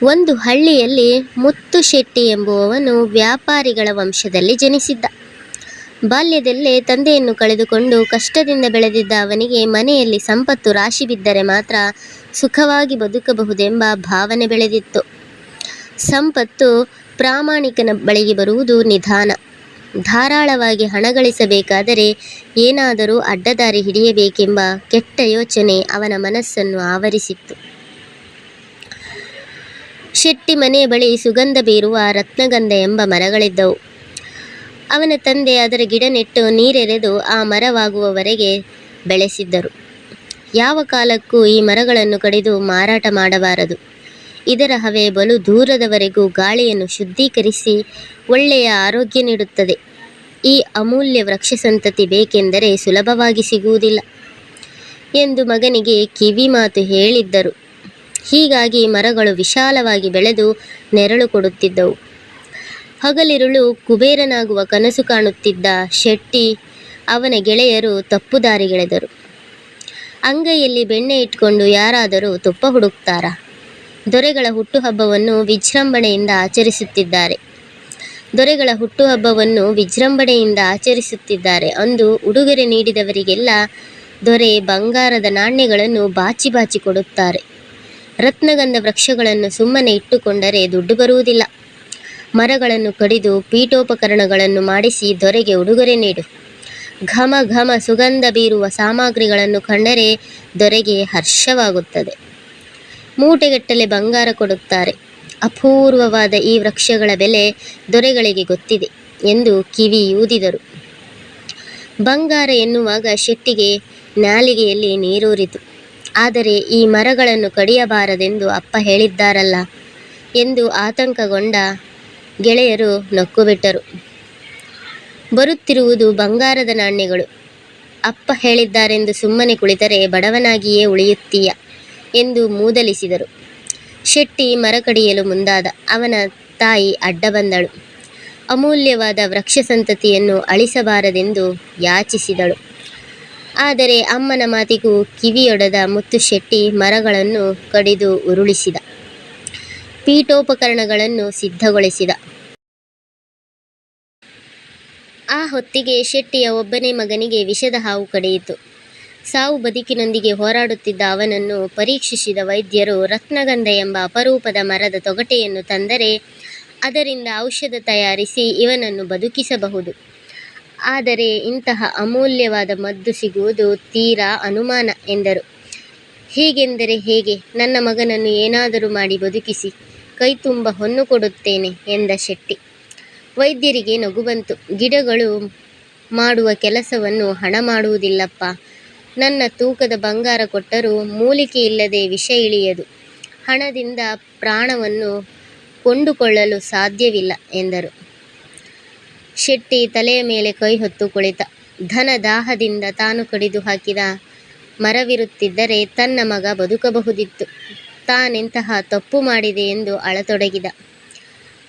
ಒಂದು ಹಳ್ಳಿಯಲ್ಲಿ ಮುತ್ತು ಶೆಟ್ಟಿ ಎಂಬುವವನು ವ್ಯಾಪಾರಿಗಳ ವಂಶದಲ್ಲಿ ಜನಿಸಿದ್ದ. ಬಾಲ್ಯದಲ್ಲೇ ತಂದೆಯನ್ನು ಕಳೆದುಕೊಂಡು ಕಷ್ಟದಿಂದ ಬೆಳೆದಿದ್ದ ಅವನಿಗೆ ಮನೆಯಲ್ಲಿ ಸಂಪತ್ತು ರಾಶಿ ಬಿದ್ದರೆ ಮಾತ್ರ ಸುಖವಾಗಿ ಬದುಕಬಹುದೆಂಬ ಭಾವನೆ ಬೆಳೆದಿತ್ತು. ಸಂಪತ್ತು ಪ್ರಾಮಾಣಿಕನ ಬಳಿಗೆ ಬರುವುದು ನಿಧಾನ. ಧಾರಾಳವಾಗಿ ಹಣ ಗಳಿಸಬೇಕಾದರೆ ಏನಾದರೂ ಅಡ್ಡದಾರಿ ಹಿಡಿಯಬೇಕೆಂಬ ಕೆಟ್ಟ ಯೋಚನೆ ಅವನ ಮನಸ್ಸನ್ನು ಆವರಿಸಿತ್ತು. ಶೆಟ್ಟಿ ಮನೆಯ ಬಳಿ ಸುಗಂಧ ಬೀರುವ ರತ್ನಗಂಧ ಎಂಬ ಮರಗಳಿದ್ದವು. ಅವನ ತಂದೆ ಅದರ ಗಿಡ ನೆಟ್ಟು ನೀರೆರೆದು ಆ ಮರವಾಗುವವರೆಗೆ ಬೆಳೆಸಿದ್ದರು. ಯಾವ ಕಾಲಕ್ಕೂ ಈ ಮರಗಳನ್ನು ಕಡಿದು ಮಾರಾಟ ಮಾಡಬಾರದು. ಇದರ ಹವೆ ಬಲು ದೂರದವರೆಗೂ ಗಾಳಿಯನ್ನು ಶುದ್ಧೀಕರಿಸಿ ಒಳ್ಳೆಯ ಆರೋಗ್ಯ ನೀಡುತ್ತದೆ. ಈ ಅಮೂಲ್ಯ ವೃಕ್ಷ ಸಂತತಿ ಬೇಕೆಂದರೆ ಸುಲಭವಾಗಿ ಸಿಗುವುದಿಲ್ಲ ಎಂದು ಮಗನಿಗೆ ಕಿವಿ ಮಾತು ಹೇಳಿದ್ದರು. ಹೀಗಾಗಿ ಮರಗಳು ವಿಶಾಲವಾಗಿ ಬೆಳೆದು ನೆರಳು ಕೊಡುತ್ತಿದ್ದವು. ಹಗಲಿರುಳು ಕುಬೇರನಾಗುವ ಕನಸು ಕಾಣುತ್ತಿದ್ದ ಶೆಟ್ಟಿ ಅವನ ಗೆಳೆಯರು ತಪ್ಪು ದಾರಿಗೆಳೆದರು. ಅಂಗೈಯಲ್ಲಿ ಬೆಣ್ಣೆ ಇಟ್ಕೊಂಡು ಯಾರಾದರೂ ತುಪ್ಪ ಹುಡುಕ್ತಾರಾ? ದೊರೆಗಳ ಹುಟ್ಟುಹಬ್ಬವನ್ನು ವಿಜೃಂಭಣೆಯಿಂದ ಆಚರಿಸುತ್ತಿದ್ದಾರೆ. ಅಂದು ಉಡುಗೊರೆ ನೀಡಿದವರಿಗೆಲ್ಲ ದೊರೆ ಬಂಗಾರದ ನಾಣ್ಯಗಳನ್ನು ಬಾಚಿ ಬಾಚಿ ಕೊಡುತ್ತಾರೆ. ರತ್ನಗಂಧ ವೃಕ್ಷಗಳನ್ನು ಸುಮ್ಮನೆ ಇಟ್ಟುಕೊಂಡರೆ ದುಡ್ಡು ಬರುವುದಿಲ್ಲ. ಮರಗಳನ್ನು ಕಡಿದು ಪೀಠೋಪಕರಣಗಳನ್ನು ಮಾಡಿಸಿ ದೊರೆಗೆ ಉಡುಗೊರೆ ನೀಡು. ಘಮ ಘಮ ಸುಗಂಧ ಬೀರುವ ಸಾಮಗ್ರಿಗಳನ್ನು ಕಂಡರೆ ದೊರೆಗೆ ಹರ್ಷವಾಗುತ್ತದೆ. ಮೂಟೆಗಟ್ಟಲೆ ಬಂಗಾರ ಕೊಡುತ್ತಾರೆ. ಅಪೂರ್ವವಾದ ಈ ವೃಕ್ಷಗಳ ಬೆಲೆ ದೊರೆಗಳಿಗೆ ಗೊತ್ತಿದೆ ಎಂದು ಕಿವಿಯೂದಿದರು. ಬಂಗಾರ ಎನ್ನುವಾಗ ಶೆಟ್ಟಿಗೆ ನಾಲಿಗೆಯಲ್ಲಿ ನೀರೂರಿತು. ಆದರೆ ಈ ಮರಗಳನ್ನು ಕಡಿಯಬಾರದೆಂದು ಅಪ್ಪ ಹೇಳಿದ್ದಾರಲ್ಲ ಎಂದು ಆತಂಕಗೊಂಡ ಗೆಳೆಯರು ನಕ್ಕುಬಿಟ್ಟರು. ಬರುತ್ತಿರುವುದು ಬಂಗಾರದ ನಾಣ್ಯಗಳು. ಅಪ್ಪ ಹೇಳಿದ್ದಾರೆಂದು ಸುಮ್ಮನೆ ಕುಳಿತರೆ ಬಡವನಾಗಿಯೇ ಉಳಿಯುತ್ತೀಯ ಎಂದು ಮೂದಲಿಸಿದರು. ಶೆಟ್ಟಿ ಮರ ಕಡಿಯಲು ಮುಂದಾದ. ಅವನ ತಾಯಿ ಅಡ್ಡ ಬಂದಳು. ಅಮೂಲ್ಯವಾದ ವೃಕ್ಷ ಸಂತತಿಯನ್ನು ಅಳಿಸಬಾರದೆಂದು ಯಾಚಿಸಿದಳು. ಆದರೆ ಅಮ್ಮನ ಮಾತಿಗೂ ಕಿವಿಯೊಡದ ಮುತ್ತು ಶೆಟ್ಟಿ ಮರಗಳನ್ನು ಕಡಿದು ಉರುಳಿಸಿದ. ಪೀಠೋಪಕರಣಗಳನ್ನು ಸಿದ್ಧಗೊಳಿಸಿದ. ಆ ಹೊತ್ತಿಗೆ ಶೆಟ್ಟಿಯ ಒಬ್ಬನೇ ಮಗನಿಗೆ ವಿಷದ ಹಾವು ಕಡಿಯಿತು. ಸಾವು ಬದುಕಿನೊಂದಿಗೆ ಹೋರಾಡುತ್ತಿದ್ದ ಅವನನ್ನು ಪರೀಕ್ಷಿಸಿದ ವೈದ್ಯರು ರತ್ನಗಂಧ ಎಂಬ ಅಪರೂಪದ ಮರದ ತೊಗಟೆಯನ್ನು ತಂದರೆ ಅದರಿಂದ ಔಷಧ ತಯಾರಿಸಿ ಇವನನ್ನು ಬದುಕಿಸಬಹುದು. ಆದರೆ ಇಂತಹ ಅಮೂಲ್ಯವಾದ ಮದ್ದು ಸಿಗುವುದು ತೀರಾ ಅನುಮಾನ ಎಂದರು. ಹೀಗೆಂದರೆ ಹೇಗೆ? ನನ್ನ ಮಗನನ್ನು ಏನಾದರೂ ಮಾಡಿ ಬದುಕಿಸಿ, ಕೈತುಂಬ ಹೊನ್ನು ಕೊಡುತ್ತೇನೆ ಎಂದ ಶೆಟ್ಟಿ. ವೈದ್ಯರಿಗೆ ನಗು ಬಂತು. ಗಿಡಗಳು ಮಾಡುವ ಕೆಲಸವನ್ನು ಹಣ ಮಾಡುವುದಿಲ್ಲಪ್ಪ. ನನ್ನ ತೂಕದ ಬಂಗಾರ ಕೊಟ್ಟರೂ ಮೂಲಿಕೆ ಇಲ್ಲದೆ ವಿಷ ಇಳಿಯದು. ಹಣದಿಂದ ಪ್ರಾಣವನ್ನು ಕೊಂಡುಕೊಳ್ಳಲು ಸಾಧ್ಯವಿಲ್ಲ ಎಂದರು. ಶೆಟ್ಟಿ ತಲೆಯ ಮೇಲೆ ಕೈ ಹೊತ್ತು ಕುಳಿತ. ಧನ ದಾಹದಿಂದ ತಾನು ಕಡಿದು ಹಾಕಿದ ಮರವಿರುತ್ತಿದ್ದರೆ ತನ್ನ ಮಗ ಬದುಕಬಹುದಿತ್ತು. ತಾನೆಂತಹ ತಪ್ಪು ಮಾಡಿದೆ ಎಂದು ಅಳತೊಡಗಿದ.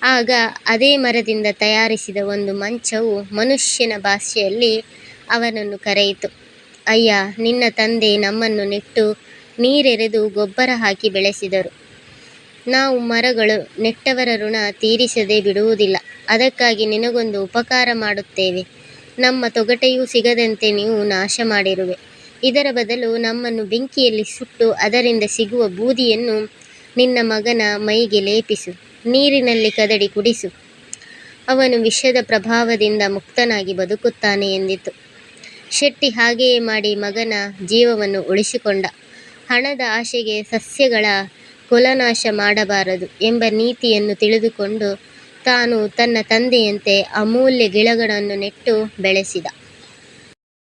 ಆಗ ಅದೇ ಮರದಿಂದ ತಯಾರಿಸಿದ ಒಂದು ಮಂಚವು ಮನುಷ್ಯನ ಭಾಷೆಯಲ್ಲಿ ಅವನನ್ನು ಕರೆಯಿತು. ಅಯ್ಯ, ನಿನ್ನ ತಂದೆ ನಮ್ಮನ್ನು ನೆಟ್ಟು ನೀರೆರೆದು ಗೊಬ್ಬರ ಹಾಕಿ ಬೆಳೆಸಿದರು. ನಾವು ಮರಗಳು ನೆಟ್ಟವರ ಋಣ ತೀರಿಸದೆ ಬಿಡುವುದಿಲ್ಲ. ಅದಕ್ಕಾಗಿ ನಿನಗೊಂದು ಉಪಕಾರ ಮಾಡುತ್ತೇವೆ. ನಮ್ಮ ತೊಗಟೆಯೂ ಸಿಗದಂತೆ ನೀವು ನಾಶ ಮಾಡಿರುವೆ. ಇದರ ಬದಲು ನಮ್ಮನ್ನು ಬೆಂಕಿಯಲ್ಲಿ ಸುಟ್ಟು ಅದರಿಂದ ಸಿಗುವ ಬೂದಿಯನ್ನು ನಿನ್ನ ಮಗನ ಮೈಗೆ ಲೇಪಿಸು. ನೀರಿನಲ್ಲಿ ಕದಡಿ ಕುಡಿಸು. ಅವನು ವಿಷದ ಪ್ರಭಾವದಿಂದ ಮುಕ್ತನಾಗಿ ಬದುಕುತ್ತಾನೆ ಎಂದಿತು. ಶೆಟ್ಟಿ ಹಾಗೆಯೇ ಮಾಡಿ ಮಗನ ಜೀವವನ್ನು ಉಳಿಸಿಕೊಂಡ. ಹಣದ ಆಶೆಗೆ ಸಸ್ಯಗಳ ಕುಲನಾಶ ಮಾಡಬಾರದು ಎಂಬ ನೀತಿಯನ್ನು ತಿಳಿದುಕೊಂಡು ತಾನು ತನ್ನ ತಂದೆಯಂತೆ ಅಮೂಲ್ಯ ಗಿಡಗಳನ್ನು ನೆಟ್ಟು ಬೆಳೆಸಿದ.